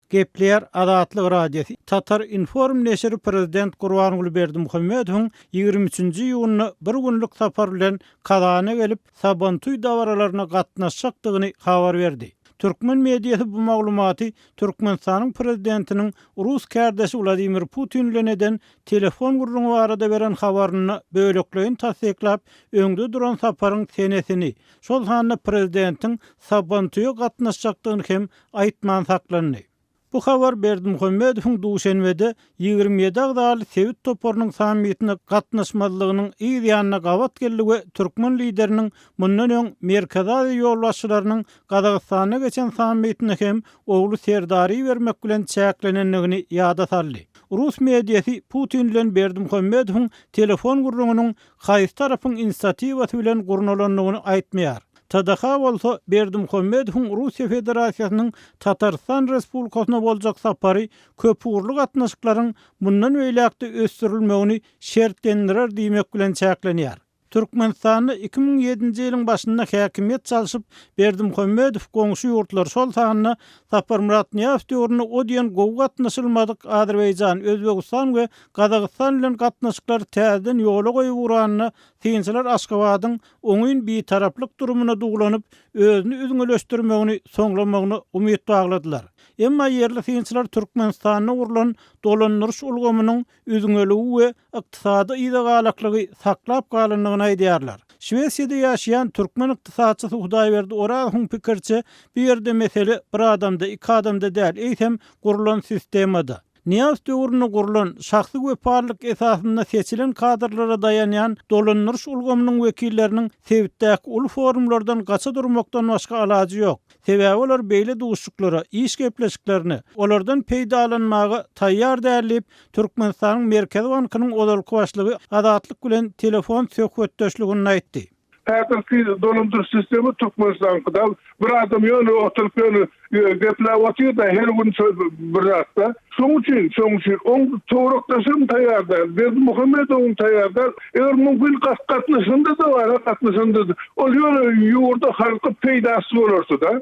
Gepleyer Adatlyk radiosu Tatar Inform neşri prezident Gurbanuly Berdimuhammedowyň 23-nji ýylyny bir günlük sapar bilen Kazana gelip Sabantuy dawaralaryna gatnaşjakdygyny habar berdi. Türkmen mediýasy bu maglumaty Türkmenistanyň prezidentiniň Rus kärdeşi Vladimir Putin bilen eden telefon gurrungy barada beren habaryny böлекleýin tasdiklap, öňde duran saparyň senesini, şol handa prezidentiň Sabantuya gatnaşjakdygyny hem aýtman saklandy. Bu habar Berdimuhammedowyň Duşanbede 27 agdaly Sewit toporunyň sammitine gatnaşmalygynyň ýa-da gawat geligi Türkmen lideriniň mundan öň Merkez Aziýa ýolbaşçylarynyň Gazagystana geçen sammitine hem ogly Serdary bermek bilen çäklenenligini ýada saldy. Rus mediýasy Putin bilen Berdimuhammedowyň telefon gurrungynyň haýsy tarapyň inisiatiwasy bilen gurnulanlygyny aýtmaýar. Tadaha bolsa Berdimuhammedowyň Russiýa Federasiýasynyň Tatarstan Respublikasyna boljak sapary köp uğurlu gatnaşyklaryň mundan öýläkde ösdürilmegini şertlendirer diýmek bilen çäklenýär. Türkmenistany 2007-nji ýylyň başynda häkimiýet çalyşyp Berdimuhammedow goňşy ýurtlar şol sanyny Sapar Muratniýaw döwründe o diýen gowy gatnaşylmadyk Azerbaýjan, Özbegistan we Gazagystan bilen gatnaşyklar täzeden ýola goýup uranyny synçylar Aşgabatyň oňyn bir taraplyk durumuna dugulanyp özüni üzüňeleşdirmegini soňlamagyny umyt bagladylar. Emma yerli synçylar Türkmenistanyna urulan dolandyryş ulgamynyň üzüňeligi we ykdysady ýygalaklygy saklap galanlygyny aýdýarlar. Şwesiýede ýaşaýan türkmen ykdysadçysy Hudaýberdi Orazyň pikirçe bir ýerde mesele bir adamda, iki adamda däl, eýsem gurulan sistemada. Niýas döwrüne gurulan şahsy weparlyk esasynda seçilen kadrlara daýanýan dolandyryş ulgamynyň wekilleriniň Sewitdäki ul forumlardan gaça durmakdan başga alajy ýok. Sebäbi olar beýle duşuklara, iş gepleşiklerini olardan peýdalanmagy taýýar dälip Türkmenistanyň Merkez Bankynyň odalyk başlygy Adatlyk bilen telefon söhbetdeşligini aýtdy. Häzirki dolandırış sistemi Türkmenistan'da bir adam yönü oturup yönü gepler atıyor da her gün bir hafta. Şoň üçin on toğraktaşım taýýarda, Berdimuhammedowyň taýýarda, eger mümkin gatnaşynda da var, gatnaşynda da. O ýurda halky peýdasy bolarsa da.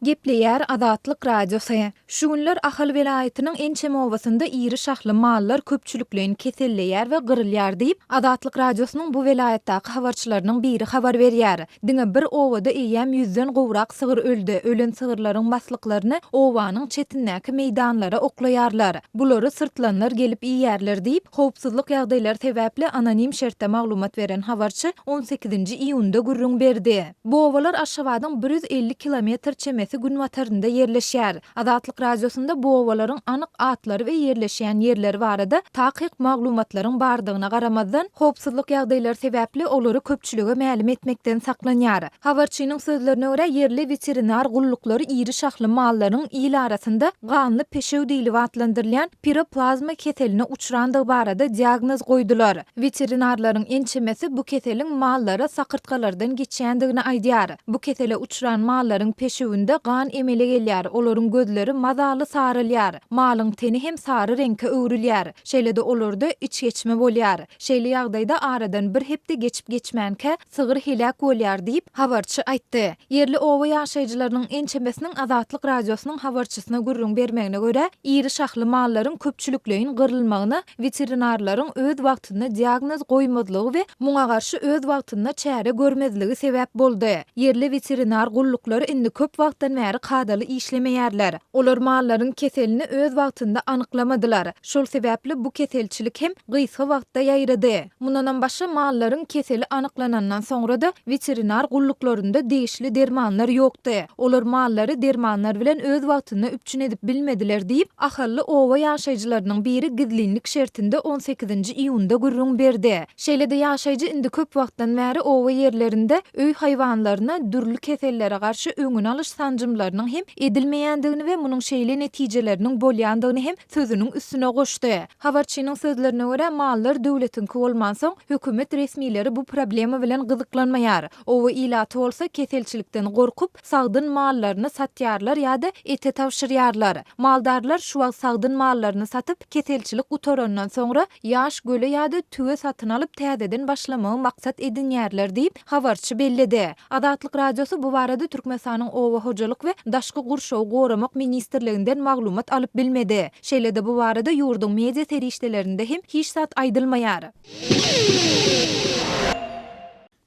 Gepleýär Adatlyk radiosu. Şu günler Ahal welaýatynyň ençe mowasynda iri şahly mallar köpçülükleýin keselleýär we gyrylýar diýip Adatlyk radiosynyň bu welaýatdaky habarçylarynyň biri habar berýär. Diňe bir owada eýem 100den gowrak sygyr öldi. Ölen sygyrlaryň baslyklaryny owanyň çetindäki meýdanlara oklaýarlar. Bulary sırtlanlar gelip iýerler diýip howpsuzlyk ýagdaýlary sebäpli anonim şertde maglumat beren habarçy 18-nji iýunda gurrun berdi. Bu owalar Aşgabatyň 150 kilometr çemesi gün watarynda yerleşýär. Adatlyk radiosunda bu owalaryň anyk atlary we yerleşýän yerleri barada takyk maglumatlaryň bardygyna garamazdan howpsuzlyk ýagdaýlary sebäpli olary köpçülüge ma'lum etmekden saklanýar. Habarçynyň sözlerine görä yerli veterinar gullukları iri şahly mallaryň ýyl arasynda ganly peşew diýilip atlandyrylýan piroplazma keseline uçrandygy barada diagnoz goýdular. Veterinarlaryň ençemesi bu keselin mallara sakyrtgalardan geçýändigini aýdýar. Bu kesele uçran mallaryň peşewinde gan emele gelýär, olaryň gözleri mazaly sarylýar. Malyň teni hem sary reňke öwrülýär. Şeýle-de olarda iç geçme bolýar. Şeýle ýagdaýda aradan bir hepde geçip geçmänke sygyr helak bolýar diýip habarçy aýtdy. Yerli owa ýaşaýjylarynyň ençemesiniň Adatlyk radiosynyň habarçysyna gurrun bermegine görä, iri şahly mallaryň köpçülükleýin gyrylmagyna veterinarlaryň öz wagtynda diagnoz goýmadlygy we muňa garşy öz wagtynda çäre görmezligi sebäp boldy. Yerli veterinar gulluklary indi köp wagtdan bäri kadaly işlemeýärler. Olar mallaryň keselini öz wagtynda anyklamadylar. Şol sebäpli bu keselçilik hem gysga wagtda ýaýrady. Mundan başga mallaryň keseli anyklanandan soňra da veterinar gulluklarynda değişli dermanlar ýokdy. Olar mallary dermanlar bilen öz wagtynda üpçün edip bilmediler diýip ahally owa ýaşaýjylarynyň biri gizlinlik şertinde 18-nji iýunda gurrun berdi. Şeýle-de ýaşaýjy indi köp wagtdan bäri owa yerlerinde öý haýwanlaryna dürli kesellere garşy öňüni alyş sancımlarynyň hem edilmeýändigini we munyň şeýle netijeleriniň bolýandygyny hem sözüniň üstüne goşdy. Habarçynyň sözlerine görä mallar döwletiňki bolman soň hökümet resmileri bu problema bilen gyzyklanmaýar. Owa ilaty bolsa keselçilikden gorkup sagdyn mallaryny satýarlar ýa-da ete tawşyrýarlar. Maldarlar şu wagt sagdyn mallaryny satyp keselçilik gutarandan soňra ýaş göle ýa-da tüwe satyn alyp täzeden başlamagy maksat edinýärler diýip habarçy belledi. Adatlyk radiosu bu barada Türkmenistanyň owa Ýaşarylyk we daşky gurşawy goramak ministrliginden maglumat alyp bilmedi. Şeýle-de bu barada ýurduň media terişdelerinde hem hiç zat aýdylmaýar.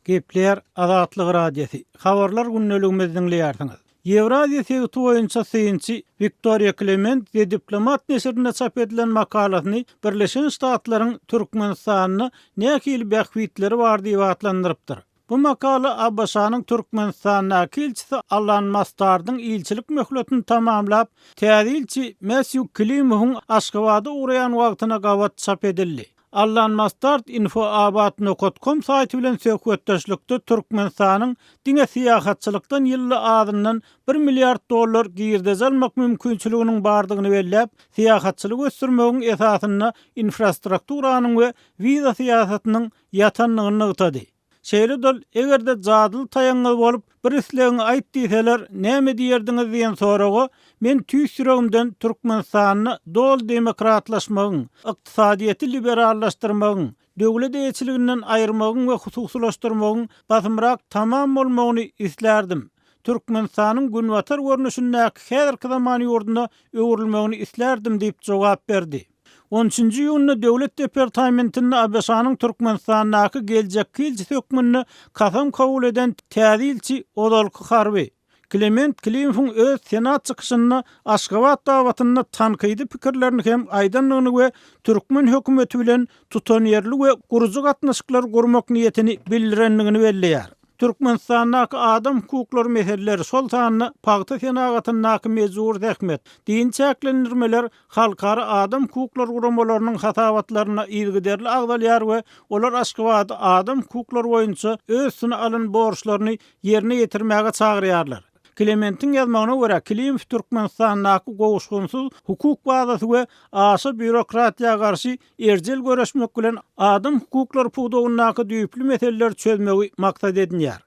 Gepler Azatlyk radiosu. Habarlar günnäligimizden dinleýärsiňiz. Ýewraziýa segiti boýunça syýynçy Viktoria Clement we Diplomat neşrinde çap edilen makalasyny Birleşen Ştatlaryň Türkmenistanyny näkil bähwitleri bar diýip atlandyrypdyr. Bu makala Abbaşanyň Türkmenistanyň elçisi Allan Mastardyň ilçilik möhletini tamamlap, täze Matthew Klimowyň Aşgabatda uğrayan wagtyna gawat çap edildi. Allan Mastard info.abat.com saýty bilen söhbetdeşlikde Türkmenistanyň diňe syýahatçylykdan ýylly adyndan $1 milliard girdez almak mümkinçiliginiň bardygyny belläp, syýahatçylyk ösdürmegiň esasyny infrastrukturanyň we wiza syýasatynyň ýatanlygyny ýytady. Şeýle-de egerde jadyl taýangyl bolup bir islegiňi aýtdysalar näme diýerdiňiz diýen soraga men tüýs ýüregimden Türkmenistanyny dol demokratlaşmagyň, ykdysadyýety liberallaşdyrmagyň, döwlet eýçiliginden aýyrmagyň we hususlaşdyrmagyň basymrak tamam bolmagyny islerdim. Türkmenistanyň günwatar görnüşinde häzirki zaman ýurduna öwrülmegini islerdim diýip jogap berdi. 13-nji ýylyny Döwlet Departamentiniň Abşanyň Türkmenistanyňky geljekki elçisi hökmüni kasam kabul eden täze elçi Odalky Harby Clement Klimowyň öz senat çykyşyny Aşgabat dawatyny tankydy pikirlerini hem aýdanlygyny we Türkmen hökümeti bilen tutanýarlyk we gurujuk gatnaşyklar gurmak niýetini bildirenligini belleýär. Türkmenistanyň adam hukuklary meseleleri sultanyny Pagta senagatynyň mezur zähmet diýen çäklendirmeler halkara adam hukuklary guramalarynyň hatabatlaryna ýygyderli agdalýar we olar Aşgabat adam hukuklary boýunça özüne alan borçlaryny ýerine ýetirmäge çagyrýarlar. Clement'in ýazmagyna görä Klimow Türkmenistanyň gowuşgunsyz hukuk bazasy we aşy bürokratiýa garşy erjel göreşmek bilen adam hukuklary puwdagyny düýpli meseleler çözmegi maksat edinýär.